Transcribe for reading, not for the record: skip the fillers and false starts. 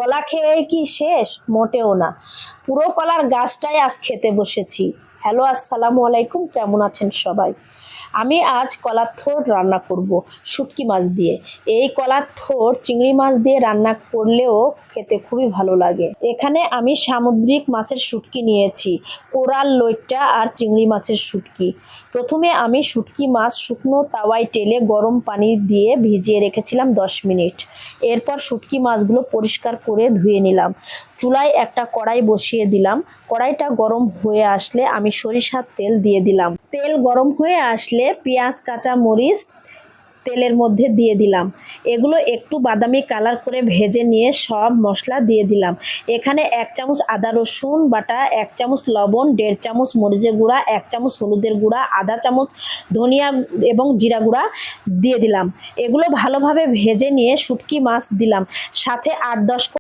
কলা খেয়ে কি শেষ? মোটেও না, পুরো কলার গাছটাই আজ খেতে বসেছি। হ্যালো, আসসালামু আলাইকুম, কেমন আছেন সবাই? আমি আজ কলার থোড় রান্না করব শুটকি মাছ দিয়ে। এই কলার থোড় চিংড়ি মাছ দিয়ে রান্না করলেও খেতে খুবই ভালো লাগে। এখানে আমি সামুদ্রিক মাছের শুটকি নিয়েছি, কোরাল, লইট্টা আর চিংড়ি মাছের শুটকি। প্রথমে আমি শুটকি মাছ শুকনো তাওয়ায় টেলে গরম পানি দিয়ে ভিজিয়ে রেখেছিলাম 10 মিনিট। এরপর শুটকি মাছগুলো পরিষ্কার করে ধুয়ে নিলাম। চুলায় একটা কড়াই বসিয়ে দিলাম। কড়াইটা গরম হয়ে আসলে আমি সরিষার তেল দিয়ে দিলাম। তেল গরম হয়ে আসলে পেঁয়াজ, কাঁচা মরিচ তেলের মধ্যে দিয়ে দিলাম। এগুলো একটু বাদামি কালার করে ভেজে নিয়ে সব মশলা দিয়ে দিলাম। এখানে 1 চামচ আদা রসুন বাটা, 1 চামচ লবণ, 1.5 চামচ মরিচের গুঁড়া, 1 চামচ হলুদের গুঁড়া, আধা চামচ ধনিয়া এবং জিরা গুঁড়া দিয়ে দিলাম। এগুলো ভালোভাবে ভেজে নিয়ে শুটকি মাছ দিলাম, সাথে 8-10